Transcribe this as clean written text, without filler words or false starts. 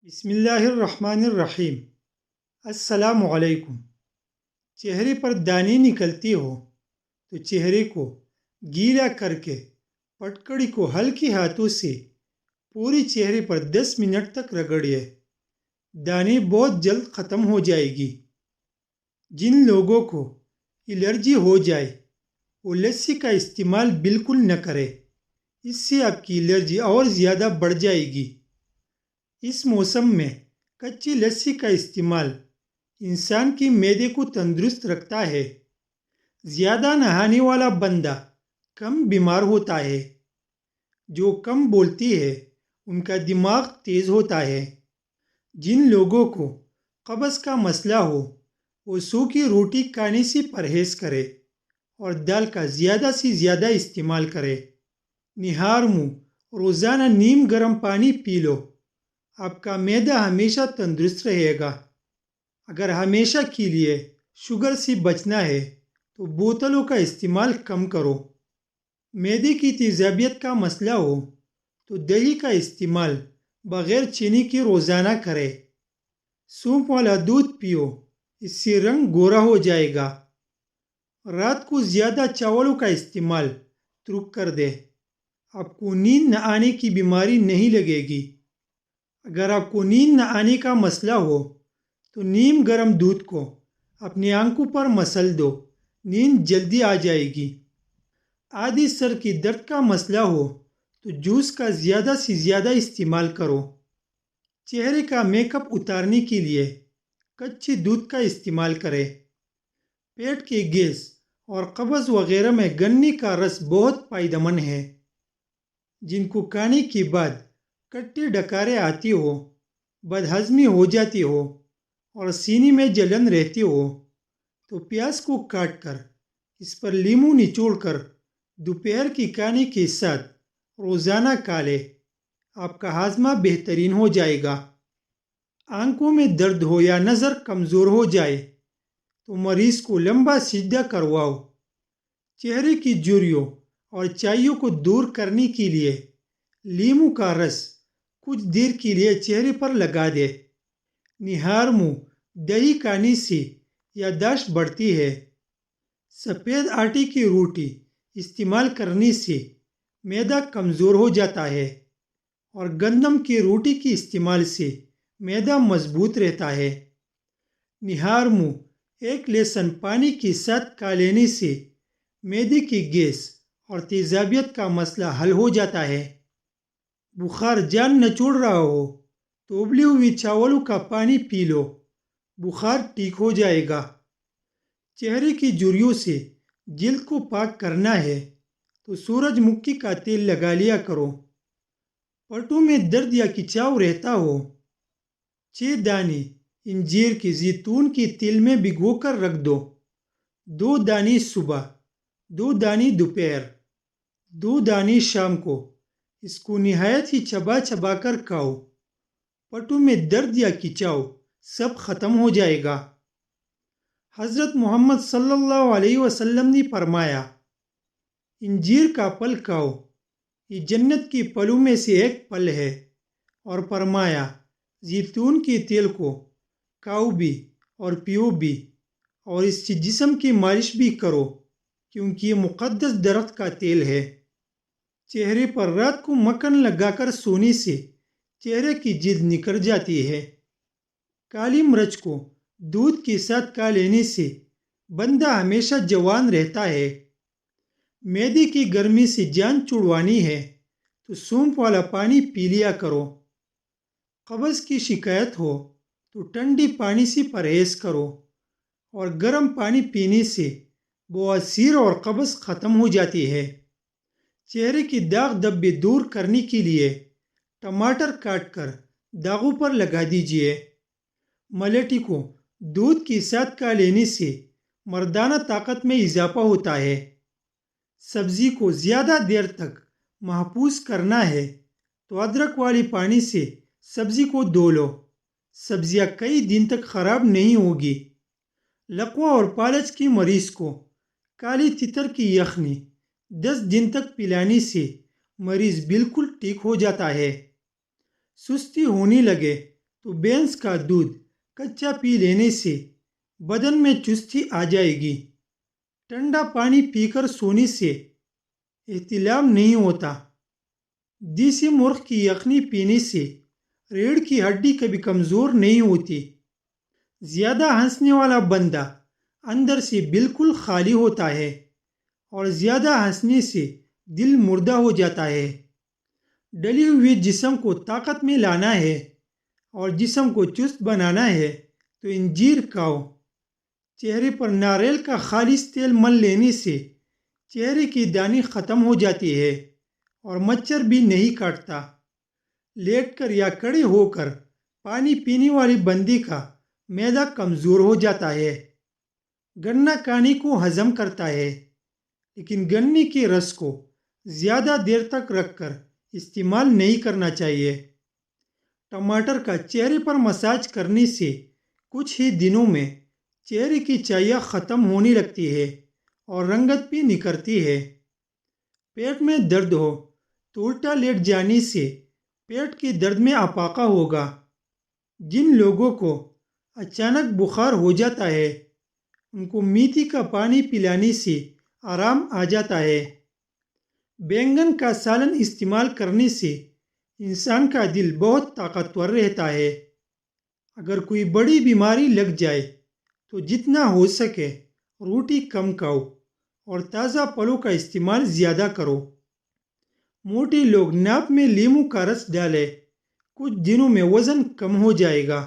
بسم اللہ الرحمن الرحیم۔ السلام علیکم۔ چہرے پر دانے نکلتی ہو تو چہرے کو گیلا کر کے پٹکڑی کو ہلکے ہاتھوں سے پوری چہرے پر 10 منٹ تک رگڑیے۔ دانے بہت جلد ختم ہو جائے گی۔ جن لوگوں کو الرجی ہو جائے وہ لسی کا استعمال بالکل نہ کرے، اس سے آپ کی الرجی اور زیادہ بڑھ جائے گی۔ اس موسم میں کچی لسی کا استعمال انسان کی معدے کو تندرست رکھتا ہے۔ زیادہ نہانے والا بندہ کم بیمار ہوتا ہے۔ جو کم بولتی ہے ان کا دماغ تیز ہوتا ہے۔ جن لوگوں کو قبض کا مسئلہ ہو وہ سوکھی روٹی کھانے سے پرہیز کرے اور دال کا زیادہ سے زیادہ استعمال کرے۔ نہار منہ روزانہ نیم گرم پانی پی لو، آپ کا معدہ ہمیشہ تندرست رہے گا۔ اگر ہمیشہ کے لیے شوگر سے بچنا ہے تو بوتلوں کا استعمال کم کرو۔ معدے کی تیزابیت کا مسئلہ ہو تو دہی کا استعمال بغیر چینی کے روزانہ کرے۔ سونف والا دودھ پیو، اس سے رنگ گورا ہو جائے گا۔ رات کو زیادہ چاولوں کا استعمال ترک کر دے، آپ کو نیند نہ آنے کی بیماری نہیں لگے گی۔ اگر آپ کو نیند نہ آنے کا مسئلہ ہو تو نیم گرم دودھ کو اپنی آنکھوں پر مسل دو، نیند جلدی آ جائے گی۔ آدھی سر کی درد کا مسئلہ ہو تو جوس کا زیادہ سے زیادہ استعمال کرو۔ چہرے کا میک اپ اتارنے کے لیے کچے دودھ کا استعمال کرے۔ پیٹ کے گیس اور قبض وغیرہ میں گنے کا رس بہت فائدہ مند ہے۔ جن کو کھانے کے بعد کٹے ڈکارے آتی ہو، بدہضمی ہو جاتی ہو اور سینے میں جلن رہتی ہو تو پیاز کو کاٹ کر اس پر لیموں نچوڑ کر دوپہر کے کھانے کے ساتھ روزانہ کھا لے، آپ کا ہاضمہ بہترین ہو جائے گا۔ آنکھوں میں درد ہو یا نظر کمزور ہو جائے تو مریض کو لمبا سجدہ کرواؤ۔ چہرے کی جھریوں اور چائیوں کو دور کرنے کے لیے لیموں کا رس کچھ دیر کے لیے چہرے پر لگا دے۔ نہار منہ دہی کھانے سے یادداشت بڑھتی ہے۔ سفید آٹے کی روٹی استعمال کرنے سے معدہ کمزور ہو جاتا ہے اور گندم کی روٹی کے استعمال سے معدہ مضبوط رہتا ہے۔ نہار منہ ایک لہسن پانی کے ساتھ کھا لینے سے معدے کی گیس اور تیزابیت کا مسئلہ حل ہو جاتا ہے۔ بخار جان نہ چھوڑ رہا ہو تو ابلی ہوئی چاولوں کا پانی پی لو، بخار ٹھیک ہو جائے گا۔ چہرے کی جھریوں سے جلد کو پاک کرنا ہے تو سورج مکھی کا تیل لگا لیا کرو۔ پٹوں میں درد یا کھچاؤ رہتا ہو، 6 دانے انجیر کے زیتون کے تیل میں بھگو کر رکھ دو۔ 2 دانے صبح، 2 دانے دوپہر، 2 دانے شام کو۔ اس کو نہایت ہی چبا چبا کر کھاؤ، پٹوں میں درد یا کھچاؤ سب ختم ہو جائے گا۔ حضرت محمد صلی اللہ علیہ وسلم نے فرمایا، انجیر کا پھل کھاؤ، یہ جنت کے پھلوں میں سے ایک پھل ہے، اور فرمایا زیتون کے تیل کو کھاؤ بھی اور پیو بھی، اور اس سے جسم کی مالش بھی کرو کیونکہ یہ مقدس درخت کا تیل ہے۔ چہرے پر رات کو مکھن لگا کر سونے سے چہرے کی جلد نکل جاتی ہے۔ کالی مرچ کو دودھ کے ساتھ کھا لینے سے بندہ ہمیشہ جوان رہتا ہے۔ معدے کی گرمی سے جان چھڑوانی ہے تو سونف والا پانی پی لیا کرو۔ قبض کی شکایت ہو تو ٹھنڈی پانی سے پرہیز کرو اور گرم پانی پینے سے بواسیر اور قبض ختم ہو جاتی ہے۔ چہرے کی داغ دھبے دور کرنے کے لیے ٹماٹر کاٹ کر داغوں پر لگا دیجیے۔ ملیٹھی کو دودھ کے ساتھ کھا لینے سے مردانہ طاقت میں اضافہ ہوتا ہے۔ سبزی کو زیادہ دیر تک محفوظ کرنا ہے تو ادرک والی پانی سے سبزی کو دھو لو، سبزیاں کئی دن تک خراب نہیں ہوگی۔ لقوہ اور فالج کی مریض کو کالی تیتر کی یخنی 10 دن تک پلانے سے مریض بالکل ٹھیک ہو جاتا ہے۔ سستی ہونے لگے تو بھینس کا دودھ کچا پی لینے سے بدن میں چستی آ جائے گی۔ ٹھنڈا پانی پی کر سونے سے احتلام نہیں ہوتا۔ دیسی مرغ کی یخنی پینے سے ریڑھ کی ہڈی کبھی کمزور نہیں ہوتی۔ زیادہ ہنسنے والا بندہ اندر سے بالکل خالی ہوتا ہے، اور زیادہ ہنسنے سے دل مردہ ہو جاتا ہے۔ ڈلی ہوئی جسم کو طاقت میں لانا ہے اور جسم کو چست بنانا ہے تو انجیر کھاؤ۔ چہرے پر ناریل کا خالص تیل مل لینے سے چہرے کی دانی ختم ہو جاتی ہے اور مچھر بھی نہیں کاٹتا۔ لیٹ کر یا کھڑے ہو کر پانی پینے والی بندی کا معدہ کمزور ہو جاتا ہے۔ گنا کھانے کو ہضم کرتا ہے، لیکن گنے کے رس کو زیادہ دیر تک رکھ کر استعمال نہیں کرنا چاہیے۔ ٹماٹر کا چہرے پر مساج کرنے سے کچھ ہی دنوں میں چہرے کی چایا ختم ہونے لگتی ہے اور رنگت بھی نکھرتی ہے۔ پیٹ میں درد ہو تو الٹا لیٹ جانے سے پیٹ کے درد میں افاقہ ہوگا۔ جن لوگوں کو اچانک بخار ہو جاتا ہے ان کو میتھی کا پانی پلانے سے آرام آ جاتا ہے۔ بینگن کا سالن استعمال کرنے سے انسان کا دل بہت طاقتور رہتا ہے۔ اگر کوئی بڑی بیماری لگ جائے تو جتنا ہو سکے روٹی کم کھاؤ اور تازہ پھلوں کا استعمال زیادہ کرو۔ موٹے لوگ ناک میں لیموں کا رس ڈالیں، کچھ دنوں میں وزن کم ہو جائے گا۔